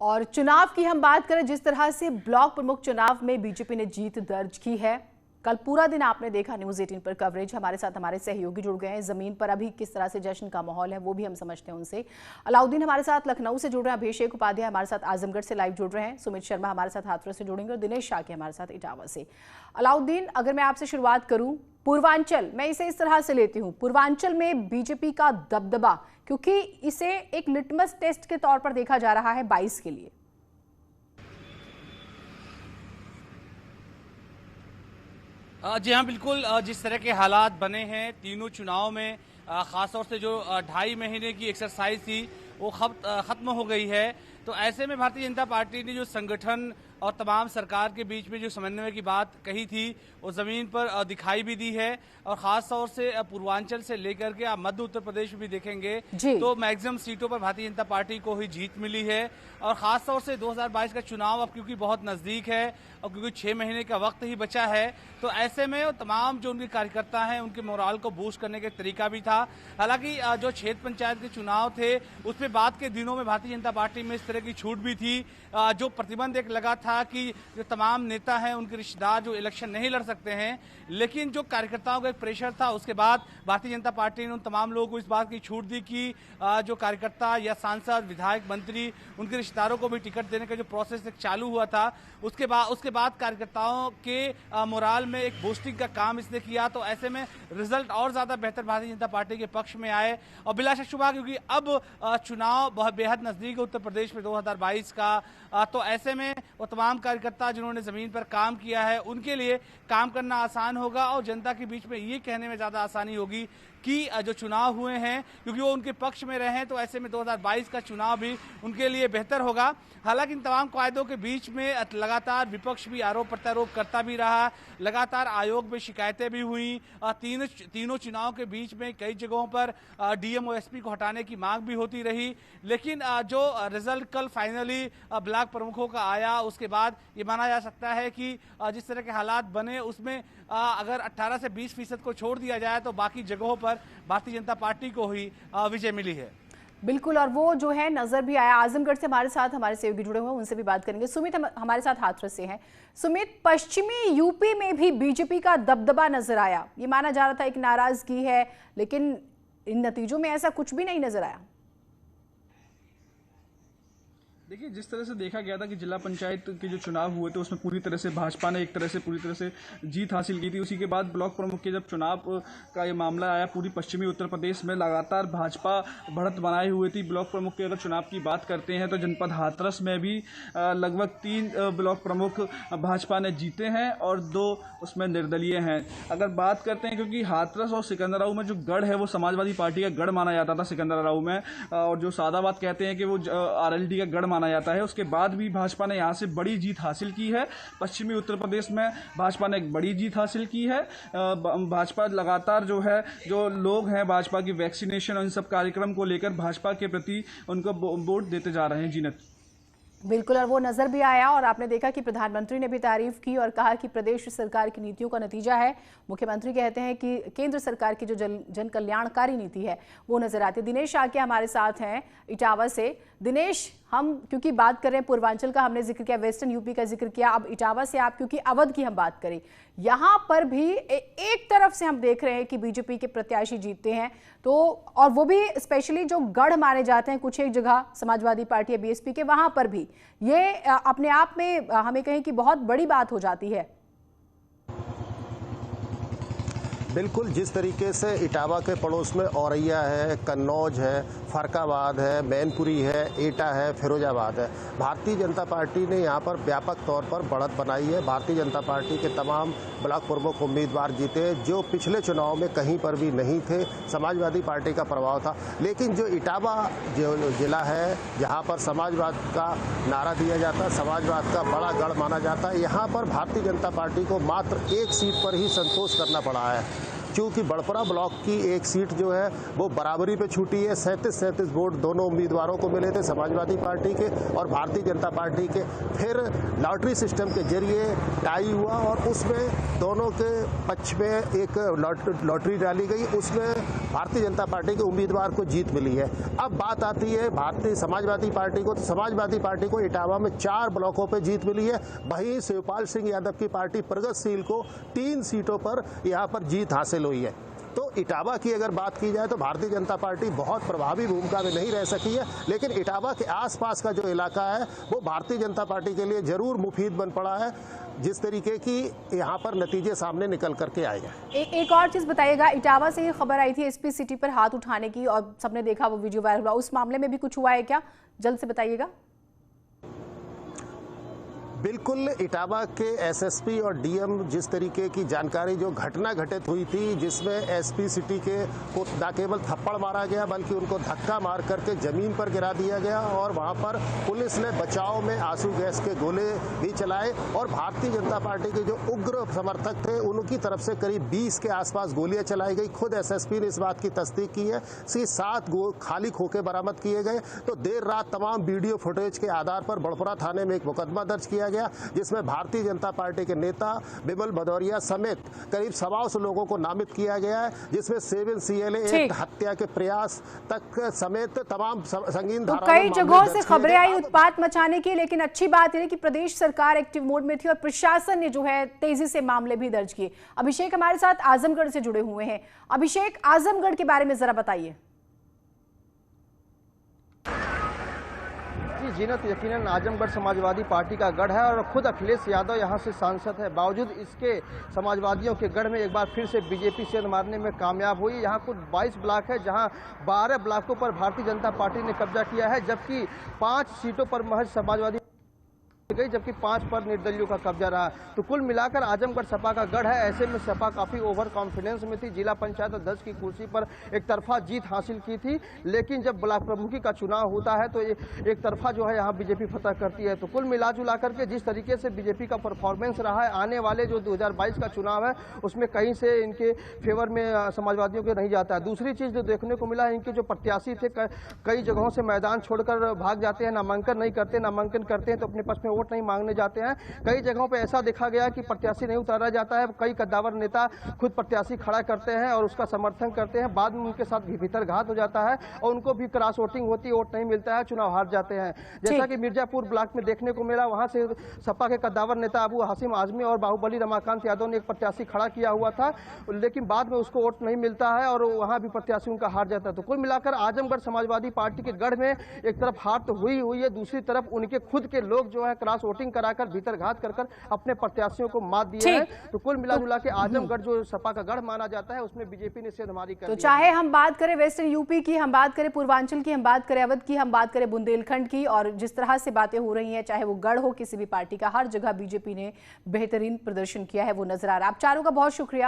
और चुनाव की हम बात करें, जिस तरह से ब्लॉक प्रमुख चुनाव में बीजेपी ने जीत दर्ज की है, कल पूरा दिन आपने देखा न्यूज़ 18 पर कवरेज। हमारे साथ हमारे सहयोगी जुड़ गए हैं। जमीन पर अभी किस तरह से जश्न का माहौल है वो भी हम समझते हैं उनसे। अलाउद्दीन हमारे साथ लखनऊ से जुड़ रहे हैं, अभिषेक उपाध्याय हमारे साथ आजमगढ़ से लाइव जुड़ रहे हैं, सुमित शर्मा हमारे साथ हाथरस से जुड़ेंगे और दिनेश शाक्य हमारे साथ इटावा से। अलाउद्दीन, अगर मैं आपसे शुरुआत करूं, पूर्वांचल, मैं इसे इस तरह से लेती हूं, पूर्वांचल में बीजेपी का दबदबा, क्योंकि इसे एक लिटमस टेस्ट के तौर पर देखा जा रहा है 22 के लिए। जी हाँ, बिल्कुल। जिस तरह के हालात बने हैं तीनों चुनाव में, ख़ासतौर से जो 2.5 महीने की एक्सरसाइज थी वो ख़त्म हो गई है। तो ऐसे में भारतीय जनता पार्टी ने जो संगठन और तमाम सरकार के बीच में जो समन्वय की बात कही थी वो ज़मीन पर दिखाई भी दी है। और ख़ास तौर से पूर्वांचल से लेकर के आप मध्य उत्तर प्रदेश में भी देखेंगे तो मैक्सिमम सीटों पर भारतीय जनता पार्टी को ही जीत मिली है। और ख़ास तौर से 2022 का चुनाव अब क्योंकि बहुत नज़दीक है और क्योंकि 6 महीने का वक्त ही बचा है, तो ऐसे में तमाम जो उनके कार्यकर्ता हैं उनके मोराल को बूस्ट करने का तरीका भी था। हालांकि जो क्षेत्र पंचायत के चुनाव थे उसमें बाद के दिनों में भारतीय जनता पार्टी में इस तरह की छूट भी थी। जो प्रतिबंध एक लगा था कि जो तमाम नेता हैं उनके रिश्तेदार जो इलेक्शन नहीं लड़ सकते हैं, लेकिन जो कार्यकर्ताओं का एक प्रेशर था उसके बाद भारतीय जनता पार्टी ने उन तमाम लोगों को इस बात की छूट दी कि जो कार्यकर्ता या सांसद, विधायक, मंत्री, उनके रिश्तेदारों को भी टिकट देने का जो प्रोसेस एक चालू हुआ था उसके बाद कार्यकर्ताओं के मोराल में एक बूस्टिंग का काम इसने किया। तो ऐसे में रिजल्ट और ज्यादा बेहतर भारतीय जनता पार्टी के पक्ष में आए। और बिला शक शुबा, क्योंकि अब चुनाव बहुत बेहद नजदीक है उत्तर प्रदेश में 2022 का, तो ऐसे में वो तमाम कार्यकर्ता जिन्होंने जमीन पर काम किया है उनके लिए काम करना आसान होगा और जनता के बीच में ये कहने में ज्यादा आसानी होगी कि जो चुनाव हुए हैं क्योंकि वो उनके पक्ष में रहे हैं, तो ऐसे में 2022 का चुनाव भी उनके लिए बेहतर होगा। हालांकि इन तमाम कायदों के बीच में लगातार विपक्ष भी आरोप प्रत्यारोप करता भी रहा, लगातार आयोग में शिकायतें भी हुई। तीनों चुनाव के बीच में कई जगहों पर डीएम और एसपी को हटाने की मांग भी होती रही। लेकिन जो रिजल्ट कल फाइनली ब्लॉक प्रमुखों का आया उसके बाद ये माना जा सकता है कि जिस तरह के हालात बने उसमें अगर 18 से 20% को छोड़ दिया जाए तो बाकी जगहों पर भारतीय जनता पार्टी को ही विजय मिली है। बिल्कुल, और वो जो है नजर भी आया। आजमगढ़ से हमारे साथ हमारे सहयोगी जुड़े हुए हैं, उनसे भी बात करेंगे। सुमित हमारे साथ हाथरस से हैं। सुमित, पश्चिमी यूपी में भी बीजेपी का दबदबा नजर आया। ये माना जा रहा था एक नाराजगी है, लेकिन इन नतीजों में ऐसा कुछ भी नहीं नजर आया। देखिए, जिस तरह से देखा गया था कि जिला पंचायत के जो चुनाव हुए थे उसमें पूरी तरह से भाजपा ने पूरी तरह से जीत हासिल की थी। उसी के बाद ब्लॉक प्रमुख के जब चुनाव का ये मामला आया, पूरी पश्चिमी उत्तर प्रदेश में लगातार भाजपा बढ़त बनाए हुए थी। ब्लॉक प्रमुख के अगर चुनाव की बात करते हैं तो जनपद हाथरस में भी लगभग 3 ब्लॉक प्रमुख भाजपा ने जीते हैं और 2 उसमें निर्दलीय हैं। अगर बात करते हैं, क्योंकि हाथरस और सिकंदराऊ में जो गढ़ है वो समाजवादी पार्टी का गढ़ माना जाता था सिकंदराऊ में, और जो सादाबाद कहते हैं कि वो आरएलडी का गढ़ माना जाता है। उसके बाद भी भाजपा ने यहां से बड़ी जीत हासिल की है। पश्चिमी उत्तर प्रदेश में भाजपा ने एक बड़ी जीत हासिल की है। भाजपा लगातार जो है, जो लोग हैं भाजपा की वैक्सीनेशन और इन सब कार्यक्रम को लेकर भाजपा के प्रति उनको वोट देते जा रहे हैं। जीनत, बिल्कुल, और वो नजर भी आया और आपने देखा कि प्रधानमंत्री ने भी तारीफ की और कहा कि प्रदेश सरकार की नीतियों का नतीजा है। मुख्यमंत्री कहते हैं कि केंद्र सरकार की जो जन कल्याणकारी नीति है वो नजर आती है। दिनेश शाक्य हमारे साथ हैं इटावा से। दिनेश, हम क्योंकि बात कर रहे हैं पूर्वांचल का, हमने जिक्र किया, वेस्टर्न यूपी का जिक्र किया, अब इटावा से आप क्योंकि अवध की हम बात करें, यहाँ पर भी एक तरफ से हम देख रहे हैं कि बीजेपी के प्रत्याशी जीतते हैं, तो और वो भी स्पेशली जो गढ़ माने जाते हैं कुछ एक जगह समाजवादी पार्टी या बीएसपी के, वहां पर भी ये अपने आप में हमें कहें कि बहुत बड़ी बात हो जाती है। बिल्कुल, जिस तरीके से इटावा के पड़ोस में औरैया है, कन्नौज है, फरकाबाद है, मैनपुरी है, एटा है, फिरोजाबाद है, भारतीय जनता पार्टी ने यहाँ पर व्यापक तौर पर बढ़त बनाई है। भारतीय जनता पार्टी के तमाम ब्लॉक प्रमुख उम्मीदवार जीते जो पिछले चुनाव में कहीं पर भी नहीं थे। समाजवादी पार्टी का प्रभाव था, लेकिन जो इटावा जो जिला है जहाँ पर समाजवाद का नारा दिया जाता है, समाजवाद का बड़ा गढ़ माना जाता है, यहाँ पर भारतीय जनता पार्टी को मात्र 1 सीट पर ही संतोष करना पड़ा है, क्योंकि बड़परा ब्लॉक की 1 सीट जो है वो बराबरी पे छूटी है। 37 वोट दोनों उम्मीदवारों को मिले थे, समाजवादी पार्टी के और भारतीय जनता पार्टी के। फिर लॉटरी सिस्टम के जरिए टाई हुआ और उसमें दोनों के पक्ष में एक लॉटरी डाली गई, उसमें भारतीय जनता पार्टी के उम्मीदवार को जीत मिली है। अब बात आती है भारतीय समाजवादी पार्टी को, तो समाजवादी पार्टी को इटावा में 4 ब्लॉकों पर जीत मिली है। वहीं शिवपाल सिंह यादव की पार्टी प्रगतिशील को 3 सीटों पर यहां पर जीत हासिल हुई है। तो इटावा की अगर बात की जाए तो भारतीय जनता पार्टी बहुत प्रभावी भूमिका में नहीं रह सकी है, लेकिन इटावा के आसपास का जो इलाका है वो भारतीय जनता पार्टी के लिए जरूर मुफीद बन पड़ा है, जिस तरीके की यहाँ पर नतीजे सामने निकल करके आए हैं। एक और चीज बताइएगा, इटावा से ये खबर आई थी एसपी सिटी पर हाथ उठाने की और सबने देखा वो वीडियो वायरल हुआ, उस मामले में भी कुछ हुआ है क्या? जल्द से बताइएगा। बिल्कुल, इटावा के एसएसपी और डीएम जिस तरीके की जानकारी, जो घटना घटित हुई थी जिसमें एसपी सिटी के को न केवल थप्पड़ मारा गया बल्कि उनको धक्का मार करके जमीन पर गिरा दिया गया और वहां पर पुलिस ने बचाव में आंसू गैस के गोले भी चलाए और भारतीय जनता पार्टी के जो उग्र समर्थक थे उनकी तरफ से करीब 20 के आसपास गोलियां चलाई गई। खुद एसएसपी ने इस बात की तस्दीक की है। 7 खाली खोखे बरामद किए गए। तो देर रात तमाम वीडियो फुटेज के आधार पर बड़पुरा थाने में एक मुकदमा दर्ज किया गया, जिसमें भारतीय जनता पार्टी के नेता बिमल भदौरिया समेत करीब 125 लोगों को नामित किया गया है, जिसमें 7 CLA, एक हत्या के प्रयास तक समेत तमाम संगीन धाराओं में कई जगहों से खबरें आई उत्पात मचाने की, लेकिन अच्छी बात यह है कि प्रदेश सरकार एक्टिव मोड में थी और प्रशासन ने जो है तेजी से मामले भी दर्ज किए। अभिषेक हमारे साथ आजमगढ़ से जुड़े हुए हैं। अभिषेक, आजमगढ़ के बारे में जरा बताइए। जीनत, यकीनन आजमगढ़ समाजवादी पार्टी का गढ़ है और खुद अखिलेश यादव यहां से सांसद है। बावजूद इसके समाजवादियों के गढ़ में एक बार फिर से बीजेपी सेंध मारने में कामयाब हुई। यहां कुल 22 ब्लॉक है, जहां 12 ब्लॉकों पर भारतीय जनता पार्टी ने कब्जा किया है, जबकि 5 सीटों पर महज समाजवादी गई, जबकि 5 पर निर्दलियों का कब्जा रहा। तो कुल मिलाकर आजमगढ़ सपा का गढ़ है। ऐसे में सपा काफी ओवर कॉन्फिडेंस में थी। जिला पंचायत अध्यक्ष की कुर्सी पर एक तरफा जीत हासिल की थी, लेकिन जब ब्लॉक प्रमुखी का चुनाव होता है तो एक तरफा जो है यहाँ बीजेपी फतह करती है। तो कुल मिला जुला करके जिस तरीके से बीजेपी का परफॉर्मेंस रहा है, आने वाले जो 2022 का चुनाव है उसमें कहीं से इनके फेवर में समाजवादियों के नहीं जाता है। दूसरी चीज जो देखने को मिला है, इनके जो प्रत्याशी थे कई जगहों से मैदान छोड़कर भाग जाते हैं, नामांकन नहीं करते, नामांकन करते हैं तो अपने पक्ष में वोट नहीं मांगने जाते हैं। कई जगहों पे ऐसा देखा गया कि प्रत्याशी नहीं उतारा जाता है। कई कद्दावर नेता खुद प्रत्याशी खड़ा करते हैं और उसका समर्थन करते हैं, बाद में उनके साथ भीतर घात हो जाता है और उनको भी क्रॉस वोटिंग होती है, वोट नहीं मिलता है, चुनाव हार जाते हैं। जैसा कि मिर्जापुर ब्लॉक में देखने को मिला, वहां से सपा के कद्दावर नेता अबू हासिम आजमी और बाहुबली रमाकांत यादव ने एक प्रत्याशी खड़ा किया हुआ था, लेकिन बाद में उसको वोट नहीं मिलता है और वहां भी प्रत्याशी उनका हार जाता है। तो कुल मिलाकर आजमगढ़ समाजवादी पार्टी के गढ़ में एक तरफ हार तो हुई है, दूसरी तरफ उनके खुद के लोग जो है क्रॉस वोटिंग कराकर भीतर घात कर अपने प्रत्याशियों को मात दिया है। तो कुल मिला जुला के आजमगढ़ जो सपा का गढ़ माना जाता है उसमें बीजेपी ने सेंधमारी कर तो चाहे हम बात करें वेस्टर्न यूपी की, हम बात करें पूर्वांचल की, हम बात करें अवध की, हम बात करें बुंदेलखंड की, और जिस तरह से बातें हो रही हैं, चाहे वो गढ़ हो किसी भी पार्टी का, हर जगह बीजेपी ने बेहतरीन प्रदर्शन किया है, वो नजर आ रहा है। आप चारों का बहुत शुक्रिया।